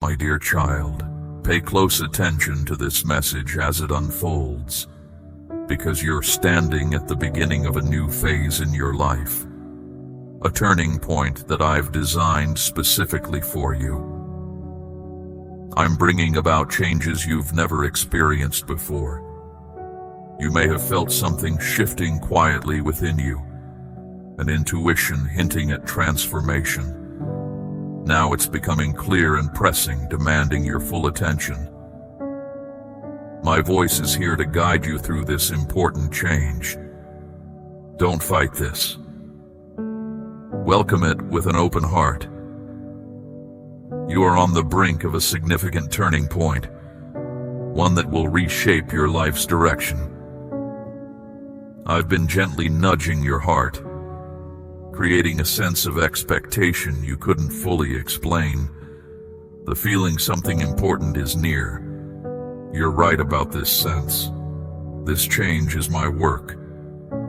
My dear child, pay close attention to this message as it unfolds, because you're standing at the beginning of a new phase in your life, a turning point that I've designed specifically for you. I'm bringing about changes you've never experienced before. You may have felt something shifting quietly within you, an intuition hinting at transformation. Now it's becoming clear and pressing, demanding your full attention. My voice is here to guide you through this important change. Don't fight this. Welcome it with an open heart. You are on the brink of a significant turning point, one that will reshape your life's direction. I've been gently nudging your heart, creating a sense of expectation you couldn't fully explain. The feeling something important is near. You're right about this sense. This change is my work.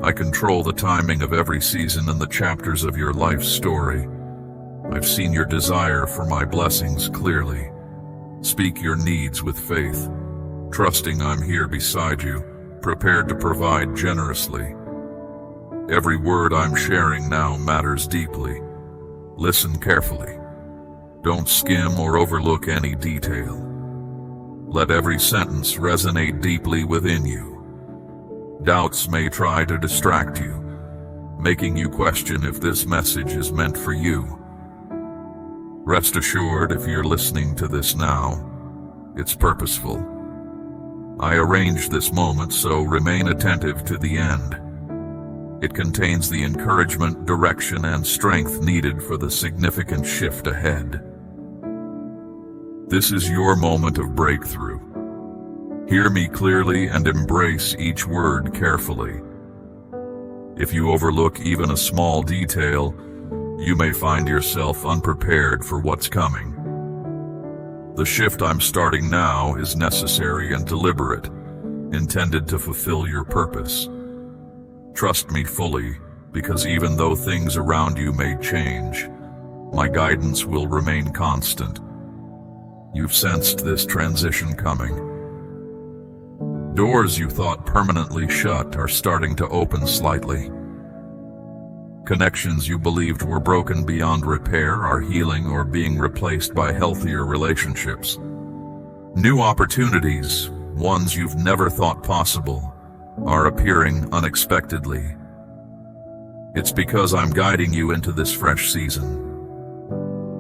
I control the timing of every season and the chapters of your life story. I've seen your desire for my blessings clearly. Speak your needs with faith, trusting I'm here beside you, prepared to provide generously. Every word I'm sharing now matters deeply. Listen carefully. Don't skim or overlook any detail. Let every sentence resonate deeply within you. Doubts may try to distract you, making you question if this message is meant for you. Rest assured, if you're listening to this now, it's purposeful. I arranged this moment, so remain attentive to the end. It contains the encouragement, direction, and strength needed for the significant shift ahead. This is your moment of breakthrough. Hear me clearly and embrace each word carefully. If you overlook even a small detail, you may find yourself unprepared for what's coming. The shift I'm starting now is necessary and deliberate, intended to fulfill your purpose. Trust me fully, because even though things around you may change, my guidance will remain constant. You've sensed this transition coming. Doors you thought permanently shut are starting to open slightly. Connections you believed were broken beyond repair are healing or being replaced by healthier relationships. New opportunities, ones you've never thought possible, are appearing unexpectedly. It's because I'm guiding you into this fresh season.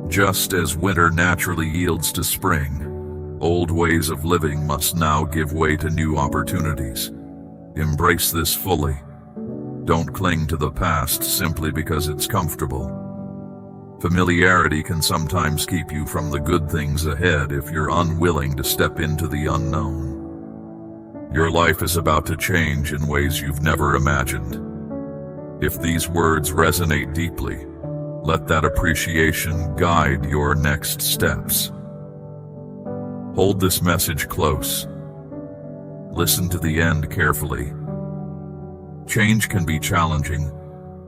Just as winter naturally yields to spring, old ways of living must now give way to new opportunities. Embrace this fully. Don't cling to the past simply because it's comfortable. Familiarity can sometimes keep you from the good things ahead if you're unwilling to step into the unknown. Your life is about to change in ways you've never imagined. If these words resonate deeply, let that appreciation guide your next steps. Hold this message close. Listen to the end carefully. Change can be challenging,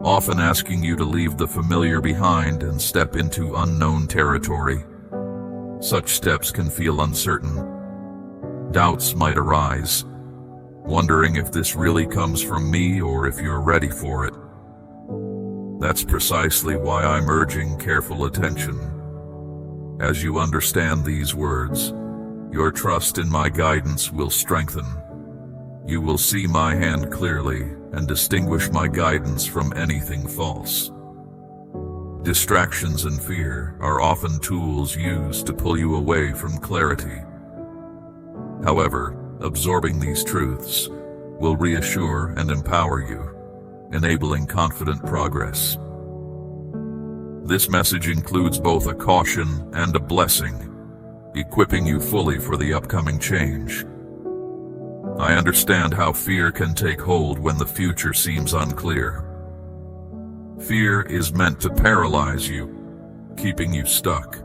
often asking you to leave the familiar behind and step into unknown territory. Such steps can feel uncertain. Doubts might arise, wondering if this really comes from me or if you're ready for it. That's precisely why I'm urging careful attention. As you understand these words, your trust in my guidance will strengthen. You will see my hand clearly and distinguish my guidance from anything false. Distractions and fear are often tools used to pull you away from clarity. However, absorbing these truths will reassure and empower you, enabling confident progress. This message includes both a caution and a blessing, equipping you fully for the upcoming change. I understand how fear can take hold when the future seems unclear. Fear is meant to paralyze you, keeping you stuck.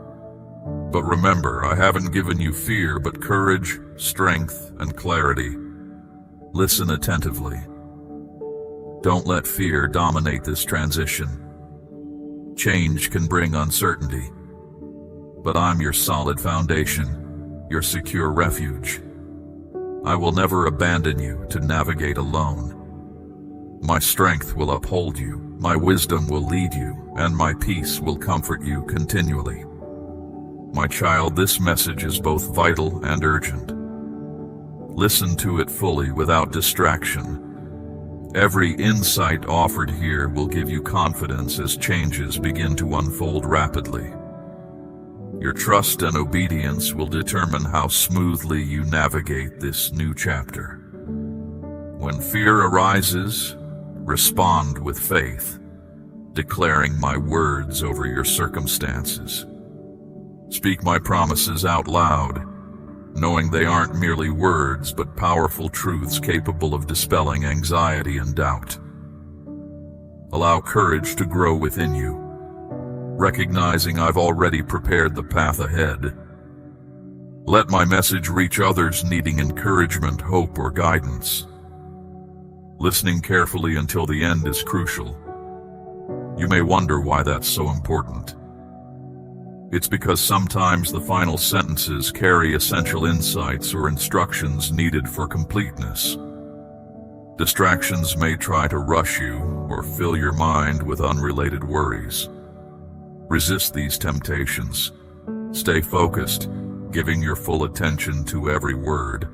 But remember, I haven't given you fear, but courage, strength, and clarity. Listen attentively. Don't let fear dominate this transition. Change can bring uncertainty, but I'm your solid foundation, your secure refuge. I will never abandon you to navigate alone. My strength will uphold you, my wisdom will lead you, and my peace will comfort you continually. My child, this message is both vital and urgent. Listen to it fully without distraction. Every insight offered here will give you confidence as changes begin to unfold rapidly. Your trust and obedience will determine how smoothly you navigate this new chapter. When fear arises, respond with faith, declaring my words over your circumstances. Speak my promises out loud, knowing they aren't merely words but powerful truths capable of dispelling anxiety and doubt. Allow courage to grow within you, recognizing I've already prepared the path ahead. Let my message reach others needing encouragement, hope, or guidance. Listening carefully until the end is crucial. You may wonder why that's so important. It's because sometimes the final sentences carry essential insights or instructions needed for completeness. Distractions may try to rush you or fill your mind with unrelated worries. Resist these temptations. Stay focused, giving your full attention to every word.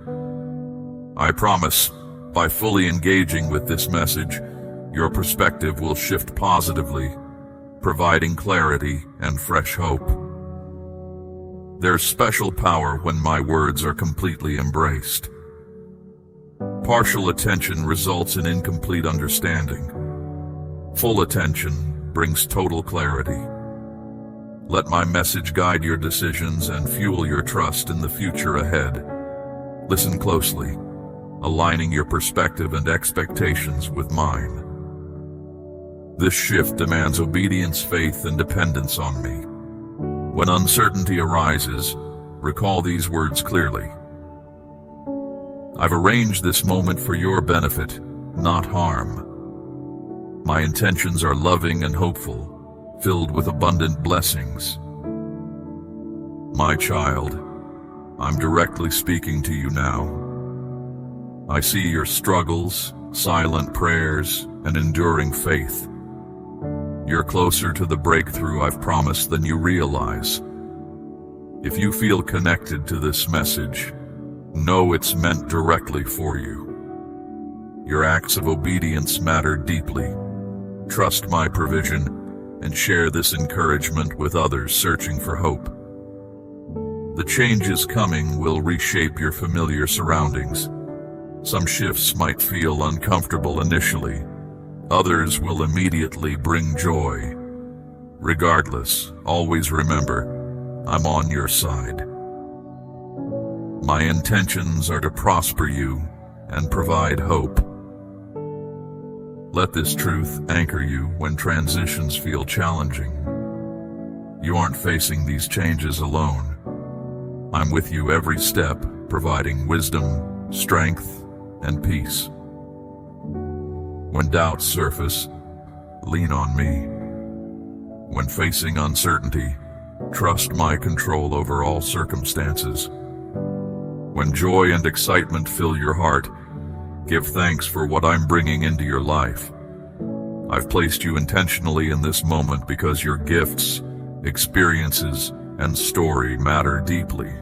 I promise, by fully engaging with this message, your perspective will shift positively, providing clarity and fresh hope. There's special power when my words are completely embraced. Partial attention results in incomplete understanding. Full attention brings total clarity. Let my message guide your decisions and fuel your trust in the future ahead. Listen closely, aligning your perspective and expectations with mine. This shift demands obedience, faith, and dependence on me. When uncertainty arises, recall these words clearly. I've arranged this moment for your benefit, not harm. My intentions are loving and hopeful, filled with abundant blessings. My child, I'm directly speaking to you now. I see your struggles, silent prayers, and enduring faith. You're closer to the breakthrough I've promised than you realize. If you feel connected to this message, know it's meant directly for you. Your acts of obedience matter deeply. Trust my provision and share this encouragement with others searching for hope. The changes coming will reshape your familiar surroundings. Some shifts might feel uncomfortable initially. Others will immediately bring joy. Regardless, always remember, I'm on your side. My intentions are to prosper you and provide hope. Let this truth anchor you when transitions feel challenging. You aren't facing these changes alone. I'm with you every step, providing wisdom, strength, and peace. When doubts surface, lean on me. When facing uncertainty, trust my control over all circumstances. When joy and excitement fill your heart, give thanks for what I'm bringing into your life. I've placed you intentionally in this moment because your gifts, experiences, and story matter deeply.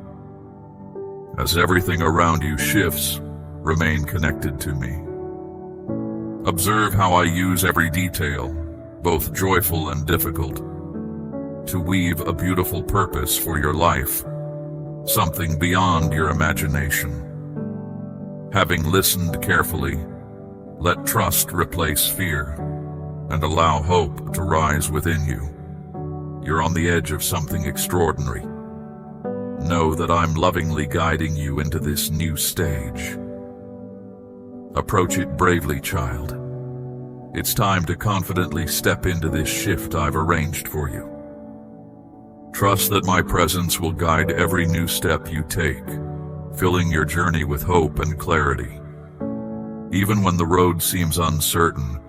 As everything around you shifts, remain connected to me. Observe how I use every detail, both joyful and difficult, to weave a beautiful purpose for your life, something beyond your imagination. Having listened carefully, let trust replace fear and allow hope to rise within you. You're on the edge of something extraordinary. Know that I'm lovingly guiding you into this new stage. Approach it bravely, child. It's time to confidently step into this shift I've arranged for you. Trust that my presence will guide every new step you take, filling your journey with hope and clarity. Even when the road seems uncertain,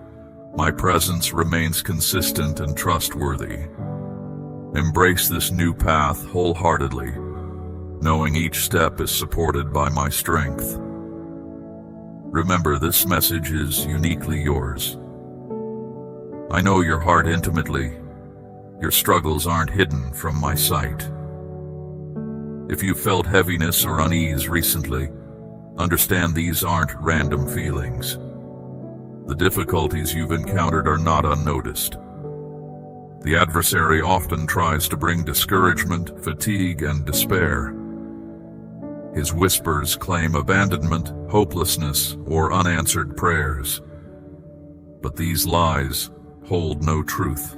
my presence remains consistent and trustworthy. Embrace this new path wholeheartedly, knowing each step is supported by my strength. Remember, this message is uniquely yours. I know your heart intimately. Your struggles aren't hidden from my sight. If you felt heaviness or unease recently, understand these aren't random feelings. The difficulties you've encountered are not unnoticed. The adversary often tries to bring discouragement, fatigue, and despair. His whispers claim abandonment, hopelessness, or unanswered prayers. But these lies hold no truth.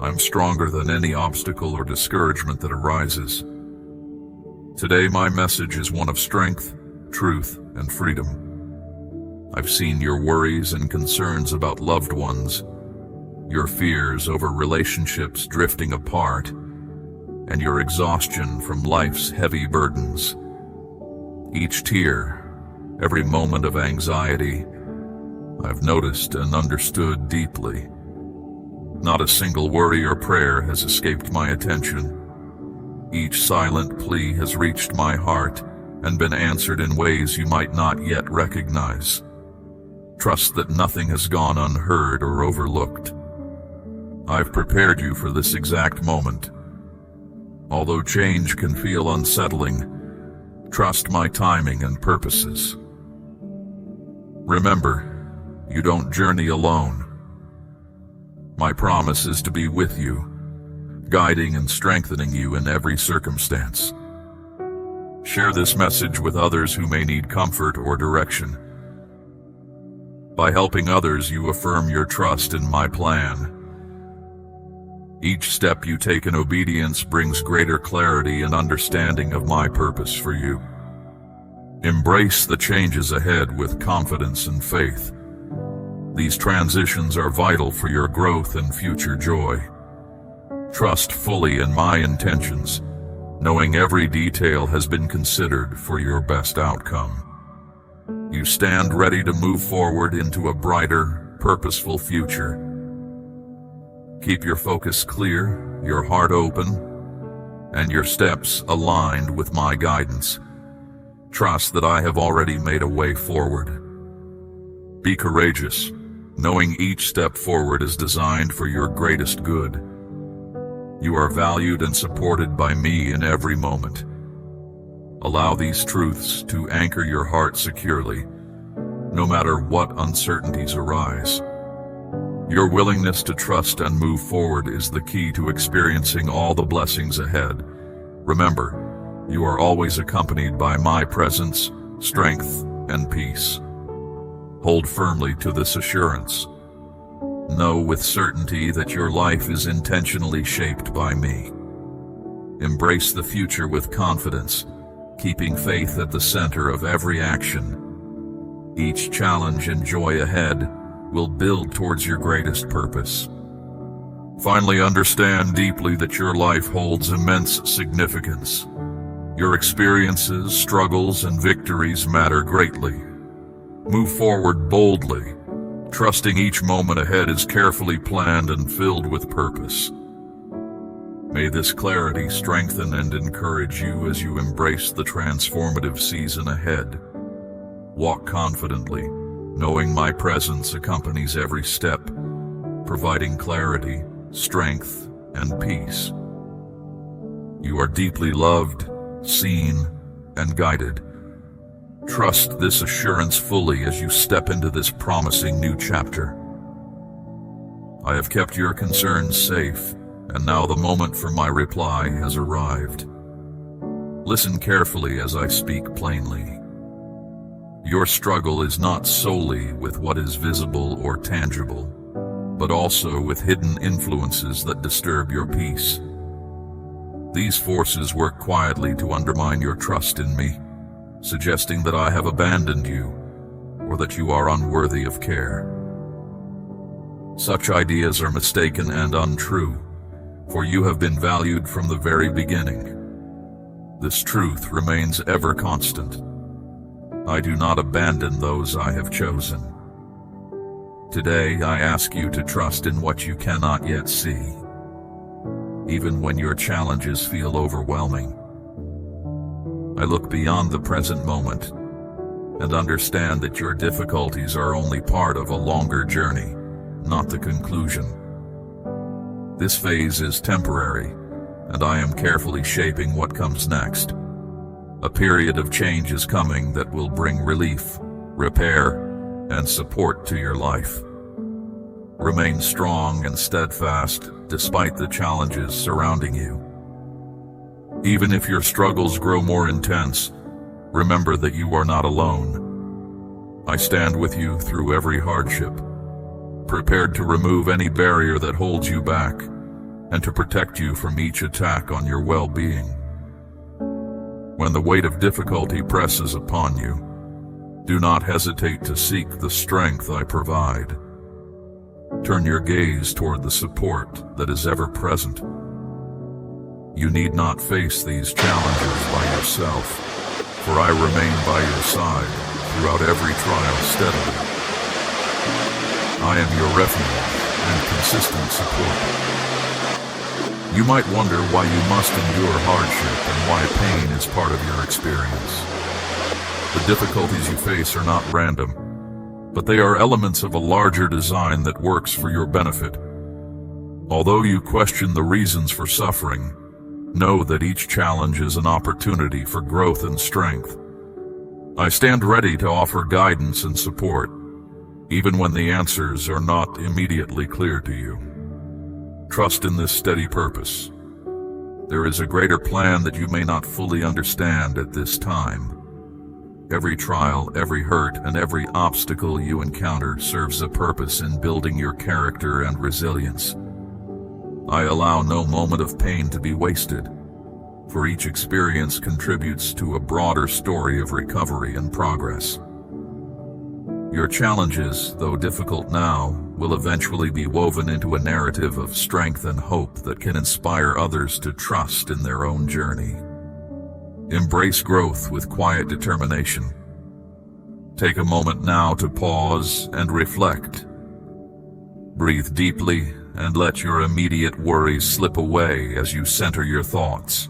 I'm stronger than any obstacle or discouragement that arises. Today, my message is one of strength, truth, and freedom. I've seen your worries and concerns about loved ones, your fears over relationships drifting apart, and your exhaustion from life's heavy burdens. Each tear, every moment of anxiety, I've noticed and understood deeply. Not a single worry or prayer has escaped my attention. Each silent plea has reached my heart and been answered in ways you might not yet recognize. Trust that nothing has gone unheard or overlooked. I've prepared you for this exact moment. Although change can feel unsettling, trust my timing and purposes. Remember, you don't journey alone. My promise is to be with you, guiding and strengthening you in every circumstance. Share this message with others who may need comfort or direction. By helping others, you affirm your trust in my plan. Each step you take in obedience brings greater clarity and understanding of my purpose for you. Embrace the changes ahead with confidence and faith. These transitions are vital for your growth and future joy. Trust fully in my intentions, knowing every detail has been considered for your best outcome. You stand ready to move forward into a brighter, purposeful future. Keep your focus clear, your heart open, and your steps aligned with my guidance. Trust that I have already made a way forward. Be courageous, knowing each step forward is designed for your greatest good. You are valued and supported by me in every moment. Allow these truths to anchor your heart securely, no matter what uncertainties arise. Your willingness to trust and move forward is the key to experiencing all the blessings ahead. Remember, you are always accompanied by my presence, strength, and peace. Hold firmly to this assurance. Know with certainty that your life is intentionally shaped by me. Embrace the future with confidence, keeping faith at the center of every action. Each challenge and joy ahead will build towards your greatest purpose. Finally, understand deeply that your life holds immense significance. Your experiences, struggles, and victories matter greatly. Move forward boldly, trusting each moment ahead is carefully planned and filled with purpose. May this clarity strengthen and encourage you as you embrace the transformative season ahead. Walk confidently, knowing my presence accompanies every step, providing clarity, strength, and peace. You are deeply loved, seen, and guided. Trust this assurance fully as you step into this promising new chapter. I have kept your concerns safe, and now the moment for my reply has arrived. Listen carefully as I speak plainly. Your struggle is not solely with what is visible or tangible, but also with hidden influences that disturb your peace. These forces work quietly to undermine your trust in me, suggesting that I have abandoned you, or that you are unworthy of care. Such ideas are mistaken and untrue, for you have been valued from the very beginning. This truth remains ever constant. I do not abandon those I have chosen. Today, I ask you to trust in what you cannot yet see. even when your challenges feel overwhelming. I look beyond the present moment and understand that your difficulties are only part of a longer journey, not the conclusion. This phase is temporary, and I am carefully shaping what comes next. A period of change is coming that will bring relief, repair, and support to your life. Remain strong and steadfast despite the challenges surrounding you. Even if your struggles grow more intense, remember that you are not alone. I stand with you through every hardship, prepared to remove any barrier that holds you back and to protect you from each attack on your well-being. When the weight of difficulty presses upon you, do not hesitate to seek the strength I provide. Turn your gaze toward the support that is ever present. You need not face these challenges by yourself, for I remain by your side throughout every trial steadily. I am your refuge and consistent support. You might wonder why you must endure hardship and why pain is part of your experience. The difficulties you face are not random, but they are elements of a larger design that works for your benefit. Although you question the reasons for suffering, know that each challenge is an opportunity for growth and strength. I stand ready to offer guidance and support, even when the answers are not immediately clear to you. Trust in this steady purpose. There is a greater plan that you may not fully understand at this time. Every trial, every hurt, and every obstacle you encounter serves a purpose in building your character and resilience. I allow no moment of pain to be wasted, for each experience contributes to a broader story of recovery and progress. Your challenges, though difficult now, will eventually be woven into a narrative of strength and hope that can inspire others to trust in their own journey. Embrace growth with quiet determination. Take a moment now to pause and reflect. Breathe deeply and let your immediate worries slip away as you center your thoughts.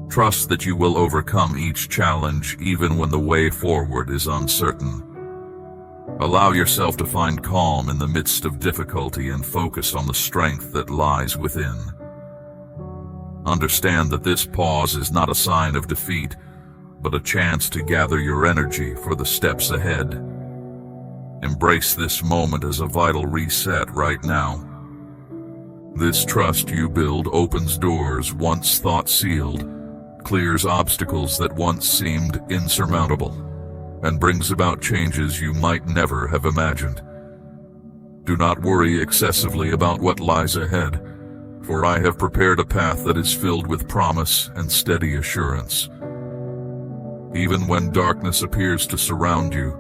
Trust that you will overcome each challenge even when the way forward is uncertain. Allow yourself to find calm in the midst of difficulty and focus on the strength that lies within. Understand that this pause is not a sign of defeat, but a chance to gather your energy for the steps ahead. Embrace this moment as a vital reset right now. This trust you build opens doors once thought sealed, clears obstacles that once seemed insurmountable, and brings about changes you might never have imagined. Do not worry excessively about what lies ahead, for I have prepared a path that is filled with promise and steady assurance. Even when darkness appears to surround you,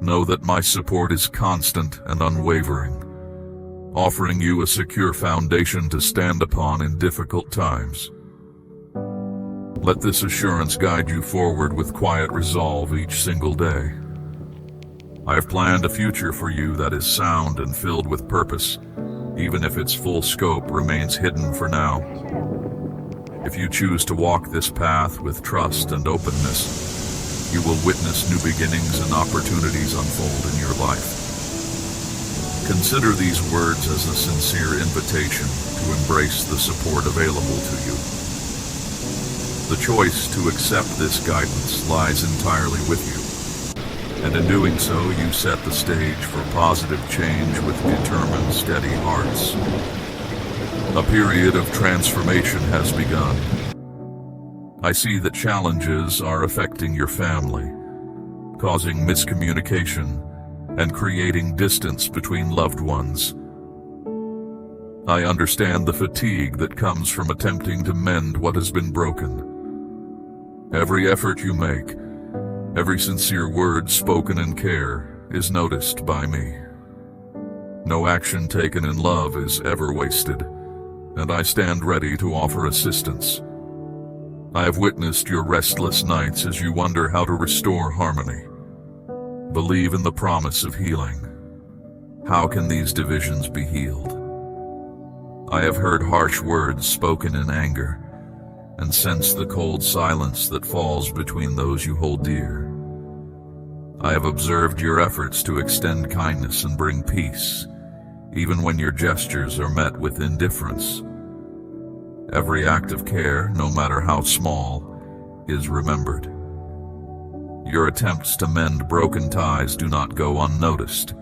know that my support is constant and unwavering, offering you a secure foundation to stand upon in difficult times. Let this assurance guide you forward with quiet resolve each single day. I have planned a future for you that is sound and filled with purpose, even if its full scope remains hidden for now. If you choose to walk this path with trust and openness, you will witness new beginnings and opportunities unfold in your life. Consider these words as a sincere invitation to embrace the support available to you. The choice to accept this guidance lies entirely with you, and in doing so, you set the stage for positive change with determined, steady hearts. A period of transformation has begun. I see that challenges are affecting your family, causing miscommunication and creating distance between loved ones. I understand the fatigue that comes from attempting to mend what has been broken. Every effort you make, every sincere word spoken in care, is noticed by me. No action taken in love is ever wasted, and I stand ready to offer assistance. I have witnessed your restless nights as you wonder how to restore harmony. Believe in the promise of healing. How can these divisions be healed? I have heard harsh words spoken in anger, and sensed the cold silence that falls between those you hold dear. I have observed your efforts to extend kindness and bring peace, even when your gestures are met with indifference. Every act of care, no matter how small, is remembered. Your attempts to mend broken ties do not go unnoticed,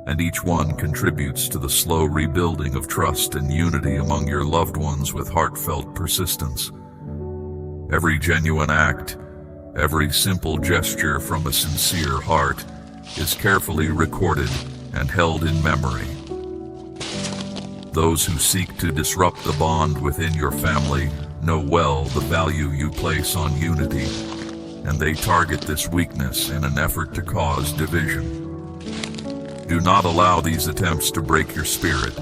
and each one contributes to the slow rebuilding of trust and unity among your loved ones with heartfelt persistence. Every genuine act, every simple gesture from a sincere heart, is carefully recorded and held in memory. Those who seek to disrupt the bond within your family know well the value you place on unity, and they target this weakness in an effort to cause division. Do not allow these attempts to break your spirit.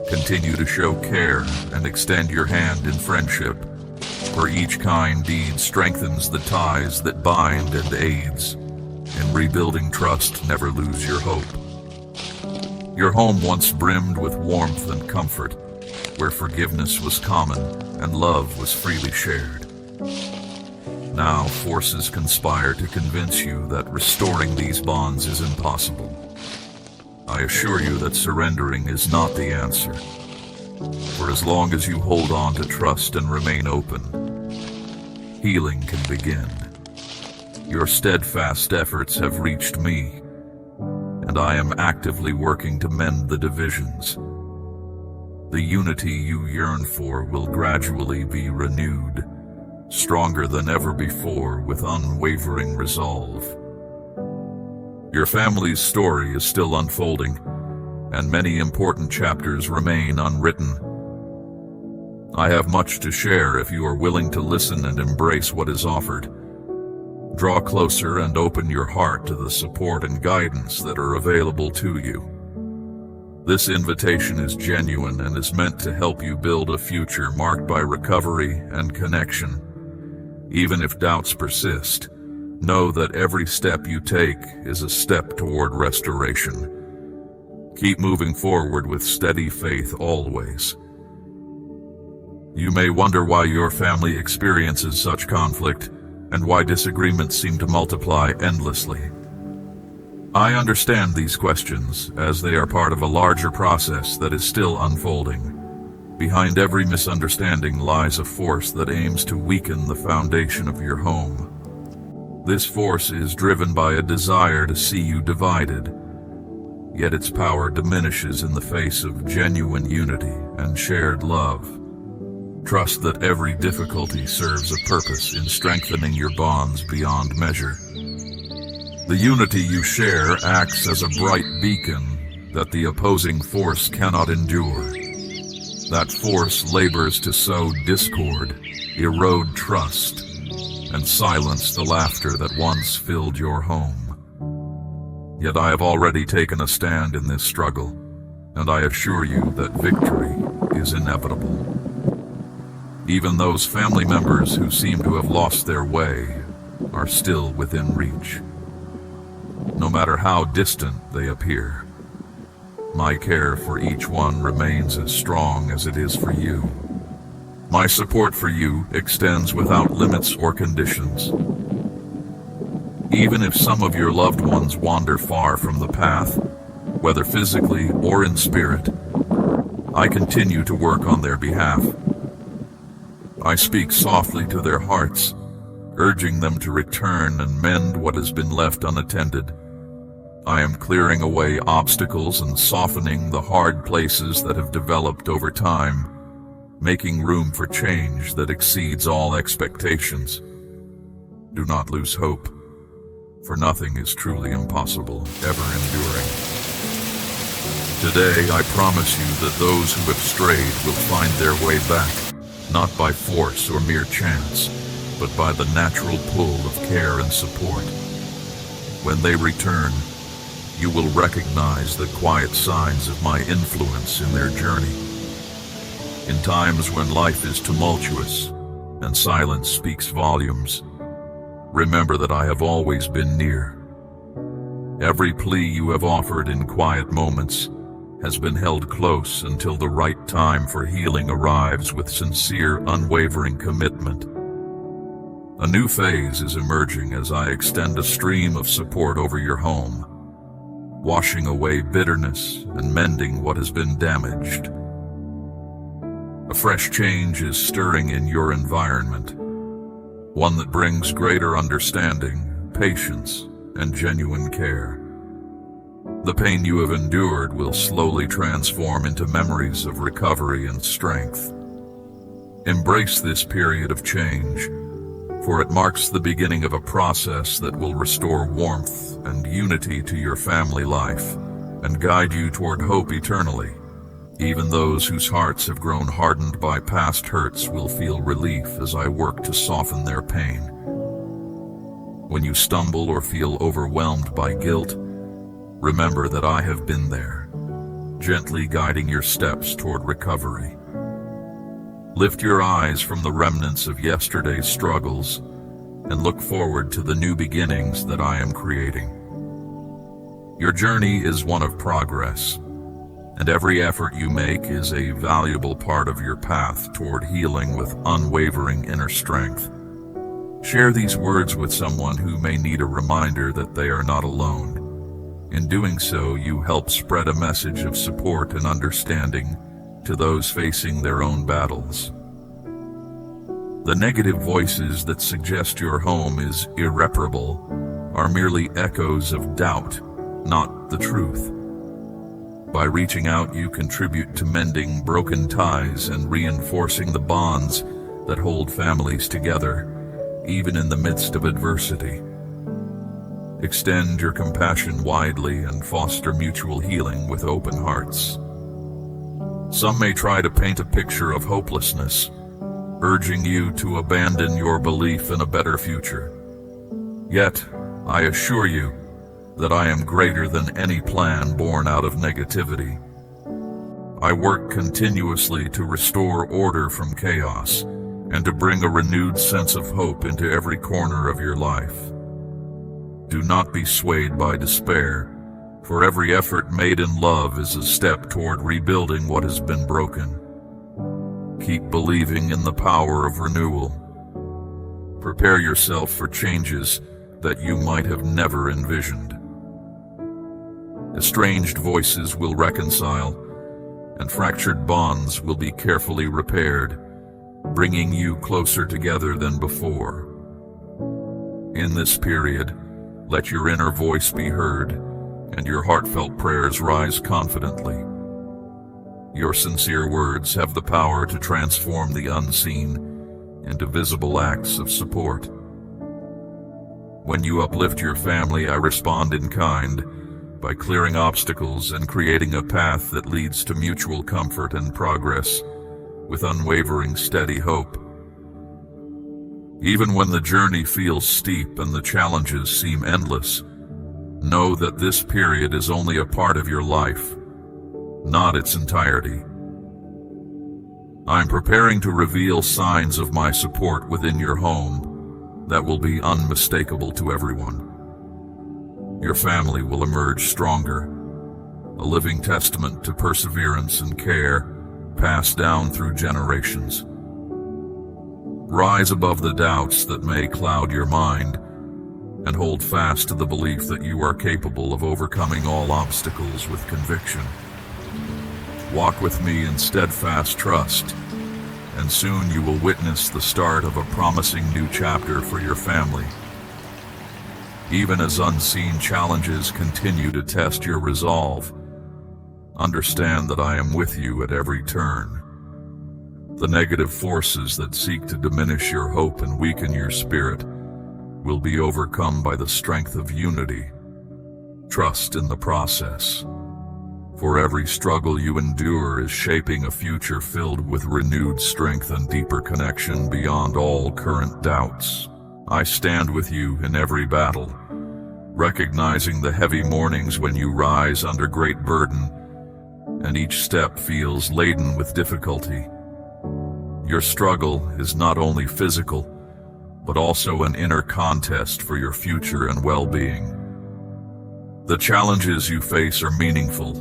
Continue to show care and extend your hand in friendship, for each kind deed strengthens the ties that bind and aids. In rebuilding trust, never lose your hope. Your home once brimmed with warmth and comfort, where forgiveness was common and love was freely shared. Now forces conspire to convince you that restoring these bonds is impossible. I assure you that surrendering is not the answer. For as long as you hold on to trust and remain open, healing can begin. Your steadfast efforts have reached me, and I am actively working to mend the divisions. The unity you yearn for will gradually be renewed, stronger than ever before, with unwavering resolve. Your family's story is still unfolding, and many important chapters remain unwritten. I have much to share if you are willing to listen and embrace what is offered. Draw closer and open your heart to the support and guidance that are available to you. This invitation is genuine and is meant to help you build a future marked by recovery and connection. Even if doubts persist, know that every step you take is a step toward restoration. Keep moving forward with steady faith always. You may wonder why your family experiences such conflict, and why disagreements seem to multiply endlessly. I understand these questions, as they are part of a larger process that is still unfolding. Behind every misunderstanding lies a force that aims to weaken the foundation of your home. This force is driven by a desire to see you divided, yet its power diminishes in the face of genuine unity and shared love. Trust that every difficulty serves a purpose in strengthening your bonds beyond measure. The unity you share acts as a bright beacon that the opposing force cannot endure. That force labors to sow discord, erode trust, and silence the laughter that once filled your home. Yet I have already taken a stand in this struggle, and I assure you that victory is inevitable. Even those family members who seem to have lost their way are still within reach. No matter how distant they appear, my care for each one remains as strong as it is for you. My support for you extends without limits or conditions. Even if some of your loved ones wander far from the path, whether physically or in spirit, I continue to work on their behalf. I speak softly to their hearts, urging them to return and mend what has been left unattended. I am clearing away obstacles and softening the hard places that have developed over time, making room for change that exceeds all expectations. Do not lose hope, for nothing is truly impossible, ever enduring. Today, I promise you that those who have strayed will find their way back, not by force or mere chance, but by the natural pull of care and support. When they return, you will recognize the quiet signs of my influence in their journey. In times when life is tumultuous and silence speaks volumes, remember that I have always been near. Every plea you have offered in quiet moments has been held close until the right time for healing arrives with sincere, unwavering commitment. A new phase is emerging as I extend a stream of support over your home, washing away bitterness and mending what has been damaged. A fresh change is stirring in your environment, one that brings greater understanding, patience, and genuine care. The pain you have endured will slowly transform into memories of recovery and strength. Embrace this period of change, for it marks the beginning of a process that will restore warmth and unity to your family life and guide you toward hope eternally. Even those whose hearts have grown hardened by past hurts will feel relief as I work to soften their pain. When you stumble or feel overwhelmed by guilt, remember that I have been there, gently guiding your steps toward recovery. Lift your eyes from the remnants of yesterday's struggles and look forward to the new beginnings that I am creating. Your journey is one of progress, and every effort you make is a valuable part of your path toward healing with unwavering inner strength. Share these words with someone who may need a reminder that they are not alone. In doing so, you help spread a message of support and understanding to those facing their own battles. The negative voices that suggest your home is irreparable are merely echoes of doubt, not the truth. By reaching out, you contribute to mending broken ties and reinforcing the bonds that hold families together, even in the midst of adversity. Extend your compassion widely and foster mutual healing with open hearts. Some may try to paint a picture of hopelessness, urging you to abandon your belief in a better future. Yet, I assure you that I am greater than any plan born out of negativity. I work continuously to restore order from chaos and to bring a renewed sense of hope into every corner of your life. Do not be swayed by despair, for every effort made in love is a step toward rebuilding what has been broken. Keep believing in the power of renewal. Prepare yourself for changes that you might have never envisioned. Estranged voices will reconcile, and fractured bonds will be carefully repaired, bringing you closer together than before. In this period, let your inner voice be heard, and your heartfelt prayers rise confidently. Your sincere words have the power to transform the unseen into visible acts of support. When you uplift your family, I respond in kind, by clearing obstacles and creating a path that leads to mutual comfort and progress, with unwavering, steady hope. Even when the journey feels steep and the challenges seem endless, know that this period is only a part of your life, not its entirety. I'm preparing to reveal signs of my support within your home that will be unmistakable to everyone. Your family will emerge stronger, a living testament to perseverance and care passed down through generations. Rise above the doubts that may cloud your mind and hold fast to the belief that you are capable of overcoming all obstacles with conviction. Walk with me in steadfast trust, and soon you will witness the start of a promising new chapter for your family. Even as unseen challenges continue to test your resolve, understand that I am with you at every turn. The negative forces that seek to diminish your hope and weaken your spirit will be overcome by the strength of unity. Trust in the process, for every struggle you endure is shaping a future filled with renewed strength and deeper connection beyond all current doubts. I stand with you in every battle, recognizing the heavy mornings when you rise under great burden, and each step feels laden with difficulty. Your struggle is not only physical, but also an inner contest for your future and well-being. The challenges you face are meaningful,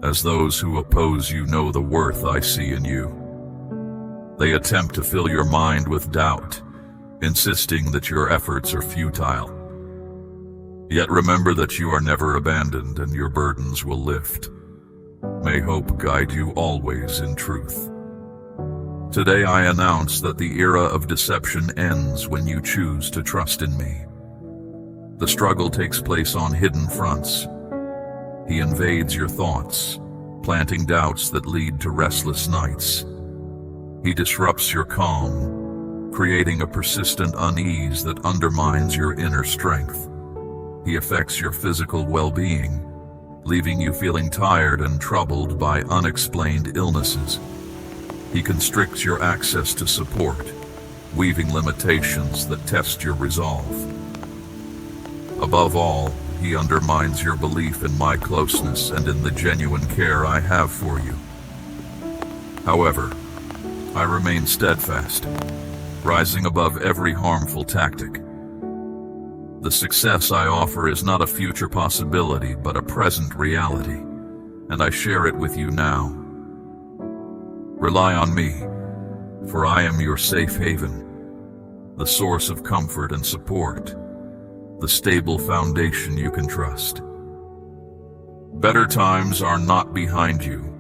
as those who oppose you know the worth I see in you. They attempt to fill your mind with doubt, insisting that your efforts are futile. Yet remember that you are never abandoned and your burdens will lift. May hope guide you always in truth. Today I announce that the era of deception ends when you choose to trust in me. The struggle takes place on hidden fronts. He invades your thoughts, planting doubts that lead to restless nights. He disrupts your calm, creating a persistent unease that undermines your inner strength. He affects your physical well-being, leaving you feeling tired and troubled by unexplained illnesses. He constricts your access to support, weaving limitations that test your resolve. Above all, he undermines your belief in my closeness and in the genuine care I have for you. However, I remain steadfast, rising above every harmful tactic. The success I offer is not a future possibility, but a present reality, and I share it with you now. Rely on me, for I am your safe haven, the source of comfort and support, the stable foundation you can trust. Better times are not behind you.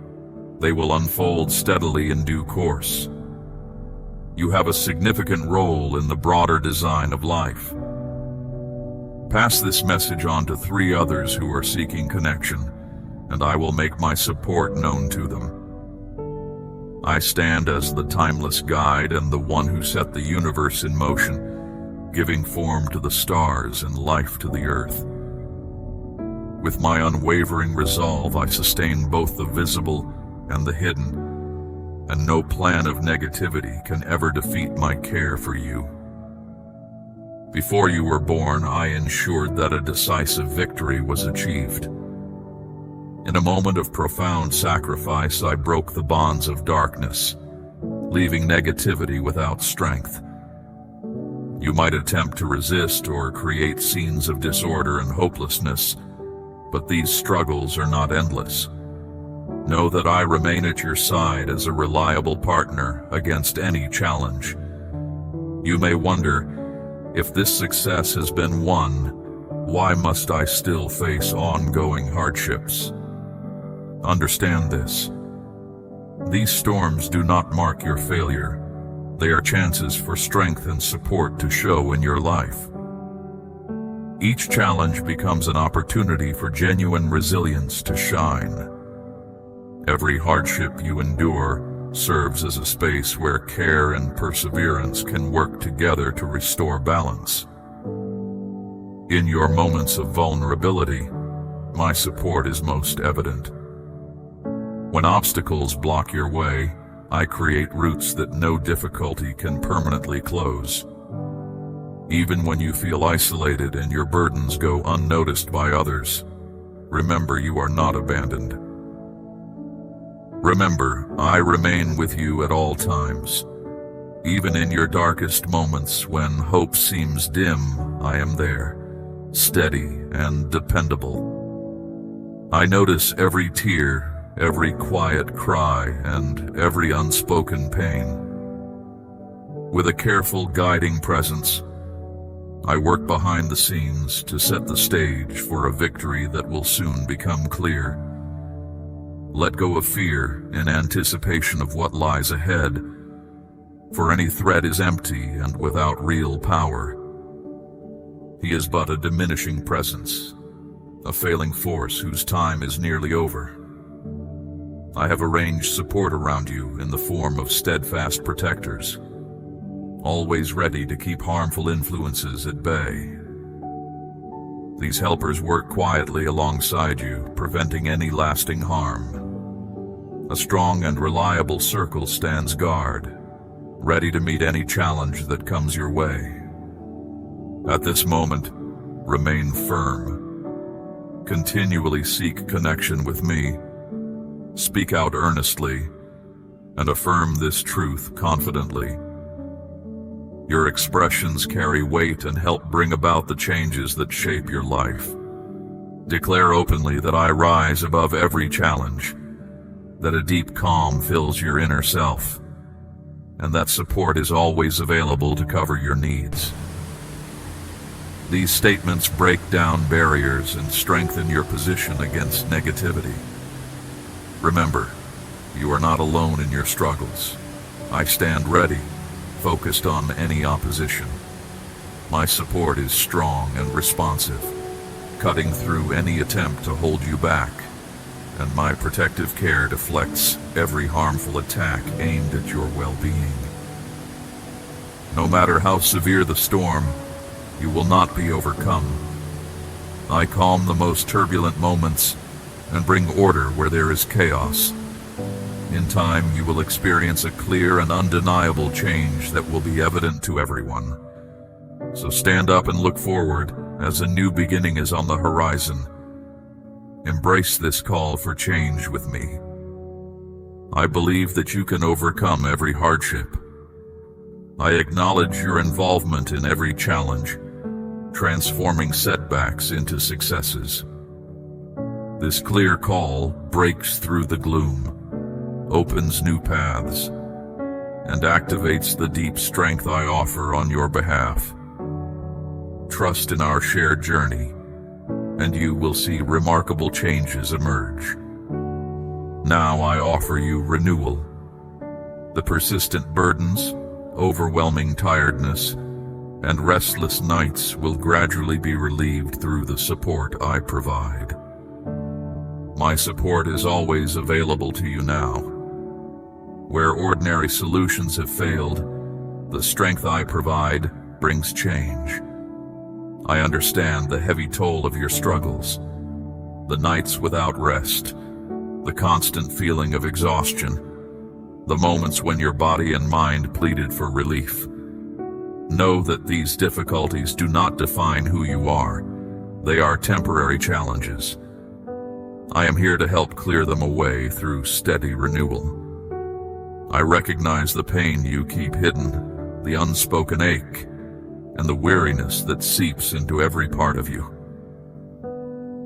They will unfold steadily in due course. You have a significant role in the broader design of life. Pass this message on to 3 others who are seeking connection, and I will make my support known to them. I stand as the timeless guide and the one who set the universe in motion, giving form to the stars and life to the earth. With my unwavering resolve, I sustain both the visible and the hidden, and no plan of negativity can ever defeat my care for you. Before you were born, I ensured that a decisive victory was achieved. In a moment of profound sacrifice, I broke the bonds of darkness, leaving negativity without strength. You might attempt to resist or create scenes of disorder and hopelessness, but these struggles are not endless. Know that I remain at your side as a reliable partner against any challenge. You may wonder, if this success has been won, why must I still face ongoing hardships? Understand this. These storms do not mark your failure. They are chances for strength and support to show in your life. Each challenge becomes an opportunity for genuine resilience to shine. Every hardship you endure serves as a space where care and perseverance can work together to restore balance. In your moments of vulnerability, my support is most evident. When obstacles block your way, I create routes that no difficulty can permanently close. Even when you feel isolated and your burdens go unnoticed by others, remember you are not abandoned. Remember, I remain with you at all times. Even in your darkest moments when hope seems dim, I am there, steady and dependable. I notice every tear, every quiet cry, and every unspoken pain. With a careful guiding presence, I work behind the scenes to set the stage for a victory that will soon become clear. Let go of fear in anticipation of what lies ahead, for any threat is empty and without real power. He is but a diminishing presence, a failing force whose time is nearly over. I have arranged support around you in the form of steadfast protectors, always ready to keep harmful influences at bay. These helpers work quietly alongside you, preventing any lasting harm. A strong and reliable circle stands guard, ready to meet any challenge that comes your way. At this moment, remain firm. Continually seek connection with me. Speak out earnestly, and affirm this truth confidently. Your expressions carry weight and help bring about the changes that shape your life. Declare openly that I rise above every challenge, that a deep calm fills your inner self, and that support is always available to cover your needs. These statements break down barriers and strengthen your position against negativity. Remember, you are not alone in your struggles. I stand ready, focused on any opposition. My support is strong and responsive, cutting through any attempt to hold you back, and my protective care deflects every harmful attack aimed at your well-being. No matter how severe the storm, you will not be overcome. I calm the most turbulent moments and bring order where there is chaos. In time, you will experience a clear and undeniable change that will be evident to everyone. So stand up and look forward, as a new beginning is on the horizon. Embrace this call for change with me. I believe that you can overcome every hardship. I acknowledge your involvement in every challenge, transforming setbacks into successes. This clear call breaks through the gloom, opens new paths, and activates the deep strength I offer on your behalf. Trust in our shared journey, and you will see remarkable changes emerge. Now I offer you renewal. The persistent burdens, overwhelming tiredness, and restless nights will gradually be relieved through the support I provide. My support is always available to you now. Where ordinary solutions have failed, the strength I provide brings change. I understand the heavy toll of your struggles, the nights without rest, the constant feeling of exhaustion, the moments when your body and mind pleaded for relief. Know that these difficulties do not define who you are. They are temporary challenges. I am here to help clear them away through steady renewal. I recognize the pain you keep hidden, the unspoken ache, and the weariness that seeps into every part of you.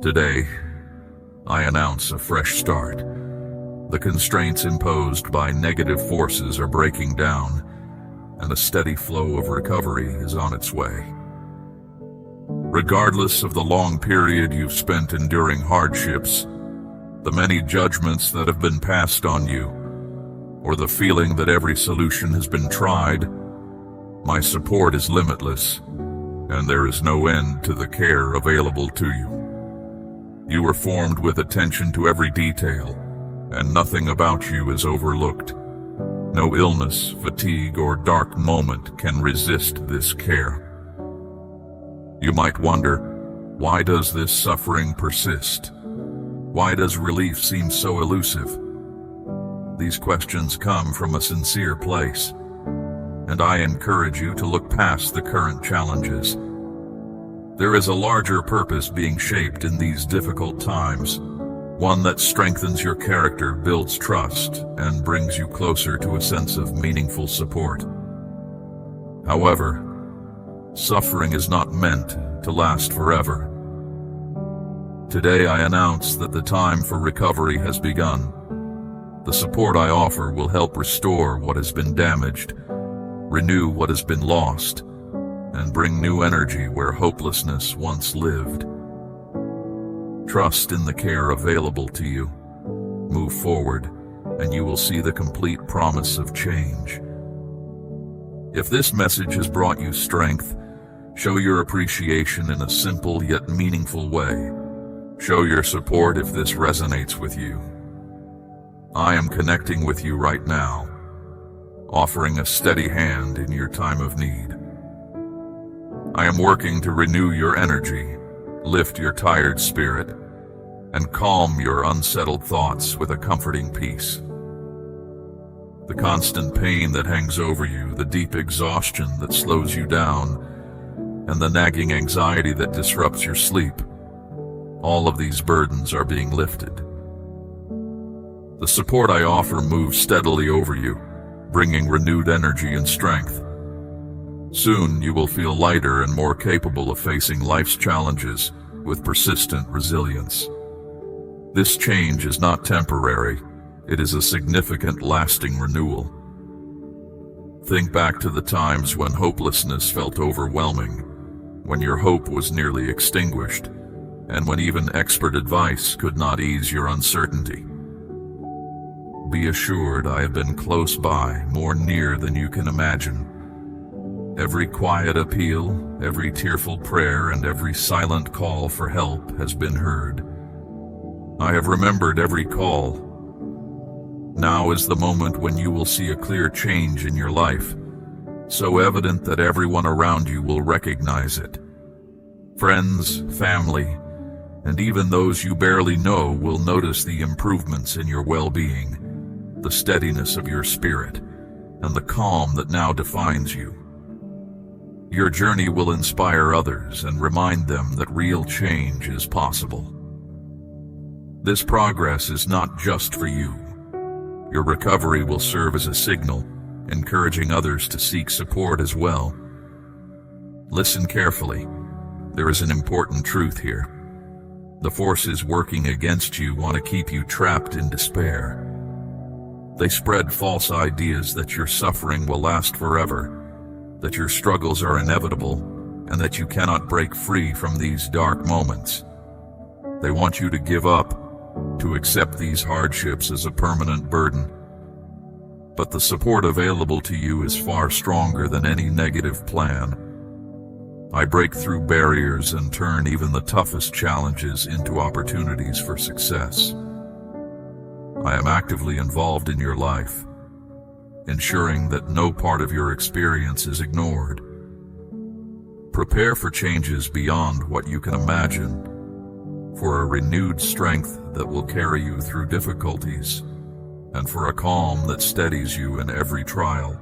Today, I announce a fresh start. The constraints imposed by negative forces are breaking down, and a steady flow of recovery is on its way. Regardless of the long period you've spent enduring hardships, the many judgments that have been passed on you, or the feeling that every solution has been tried, my support is limitless, and there is no end to the care available to you. You were formed with attention to every detail, and nothing about you is overlooked. No illness, fatigue, or dark moment can resist this care. You might wonder, why does this suffering persist? Why does relief seem so elusive? These questions come from a sincere place, and I encourage you to look past the current challenges. There is a larger purpose being shaped in these difficult times, one that strengthens your character, builds trust, and brings you closer to a sense of meaningful support. However, suffering is not meant to last forever. Today I announce that the time for recovery has begun. The support I offer will help restore what has been damaged, renew what has been lost, and bring new energy where hopelessness once lived. Trust in the care available to you. Move forward, and you will see the complete promise of change. If this message has brought you strength, show your appreciation in a simple yet meaningful way. Show your support if this resonates with you. I am connecting with you right now, offering a steady hand in your time of need. I am working to renew your energy, lift your tired spirit, and calm your unsettled thoughts with a comforting peace. The constant pain that hangs over you, the deep exhaustion that slows you down, and the nagging anxiety that disrupts your sleep, all of these burdens are being lifted. The support I offer moves steadily over you, bringing renewed energy and strength. Soon you will feel lighter and more capable of facing life's challenges, with persistent resilience. This change is not temporary, it is a significant, lasting renewal. Think back to the times when hopelessness felt overwhelming, when your hope was nearly extinguished, and when even expert advice could not ease your uncertainty. Be assured I have been close by, more near than you can imagine. Every quiet appeal, every tearful prayer, and every silent call for help has been heard. I have remembered every call. Now is the moment when you will see a clear change in your life, so evident that everyone around you will recognize it. Friends, family, and even those you barely know will notice the improvements in your well-being, the steadiness of your spirit, and the calm that now defines you. Your journey will inspire others and remind them that real change is possible. This progress is not just for you. Your recovery will serve as a signal, encouraging others to seek support as well. Listen carefully. There is an important truth here. The forces working against you want to keep you trapped in despair. They spread false ideas that your suffering will last forever, that your struggles are inevitable, and that you cannot break free from these dark moments. They want you to give up, to accept these hardships as a permanent burden. But the support available to you is far stronger than any negative plan. I break through barriers and turn even the toughest challenges into opportunities for success. I am actively involved in your life, ensuring that no part of your experience is ignored. Prepare for changes beyond what you can imagine, for a renewed strength that will carry you through difficulties, and for a calm that steadies you in every trial.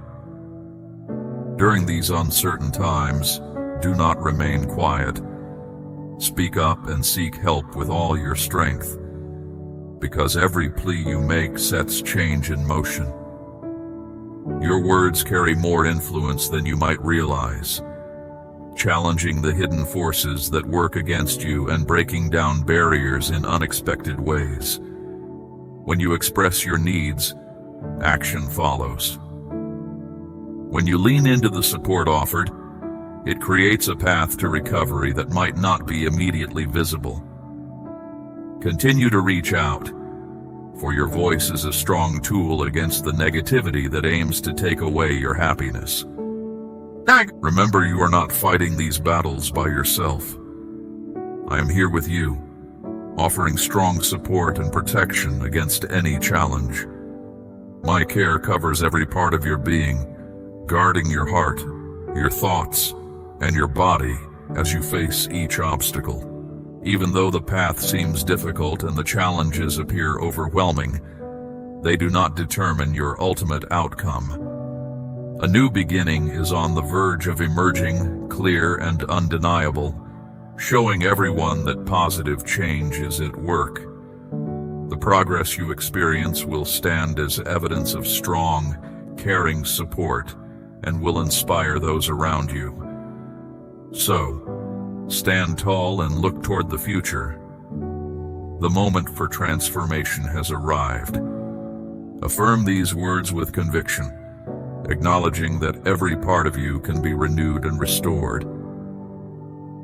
During these uncertain times, do not remain quiet. Speak up and seek help with all your strength, because every plea you make sets change in motion. Your words carry more influence than you might realize, challenging the hidden forces that work against you and breaking down barriers in unexpected ways. When you express your needs, action follows. When you lean into the support offered, it creates a path to recovery that might not be immediately visible. Continue to reach out, for your voice is a strong tool against the negativity that aims to take away your happiness. Remember, you are not fighting these battles by yourself. I am here with you, offering strong support and protection against any challenge. My care covers every part of your being, guarding your heart, your thoughts, and your body as you face each obstacle. Even though the path seems difficult and the challenges appear overwhelming, they do not determine your ultimate outcome. A new beginning is on the verge of emerging, clear and undeniable, showing everyone that positive change is at work. The progress you experience will stand as evidence of strong, caring support and will inspire those around you. So, stand tall and look toward the future. The moment for transformation has arrived. Affirm these words with conviction, acknowledging that every part of you can be renewed and restored.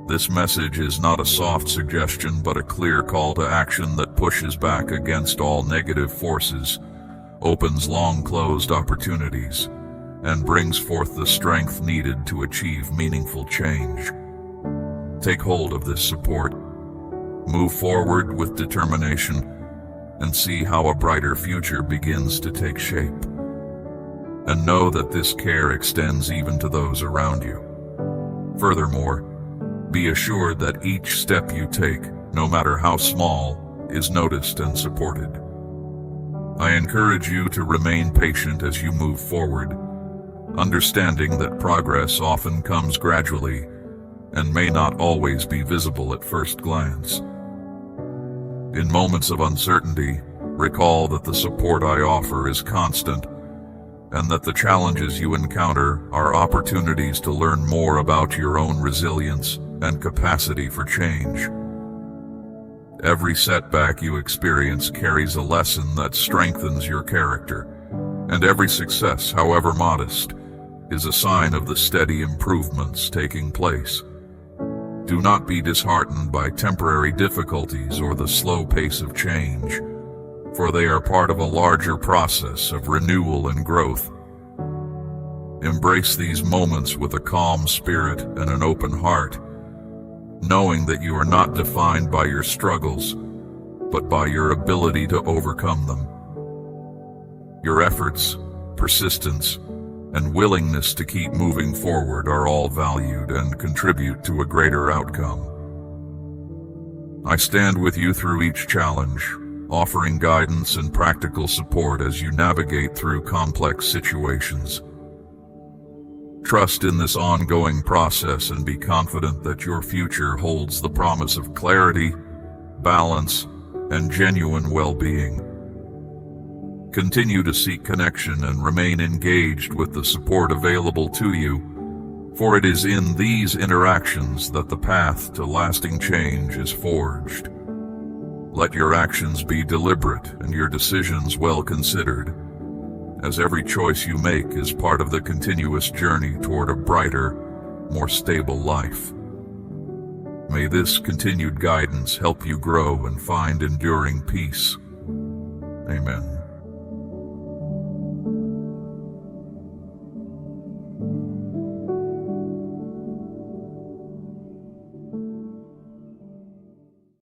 This message is not a soft suggestion, but a clear call to action that pushes back against all negative forces, opens long-closed opportunities, and brings forth the strength needed to achieve meaningful change. Take hold of this support, move forward with determination, and see how a brighter future begins to take shape. And know that this care extends even to those around you. Furthermore, be assured that each step you take, no matter how small, is noticed and supported. I encourage you to remain patient as you move forward, understanding that progress often comes gradually and may not always be visible at first glance. In moments of uncertainty, recall that the support I offer is constant, and that the challenges you encounter are opportunities to learn more about your own resilience and capacity for change. Every setback you experience carries a lesson that strengthens your character, and every success, however modest, is a sign of the steady improvements taking place. Do not be disheartened by temporary difficulties or the slow pace of change, for they are part of a larger process of renewal and growth. Embrace these moments with a calm spirit and an open heart, knowing that you are not defined by your struggles, but by your ability to overcome them. Your efforts, persistence, and willingness to keep moving forward are all valued and contribute to a greater outcome. I stand with you through each challenge, offering guidance and practical support as you navigate through complex situations. Trust in this ongoing process and be confident that your future holds the promise of clarity, balance, and genuine well-being. Continue to seek connection and remain engaged with the support available to you, for it is in these interactions that the path to lasting change is forged. Let your actions be deliberate and your decisions well considered, as every choice you make is part of the continuous journey toward a brighter, more stable life. May this continued guidance help you grow and find enduring peace. Amen.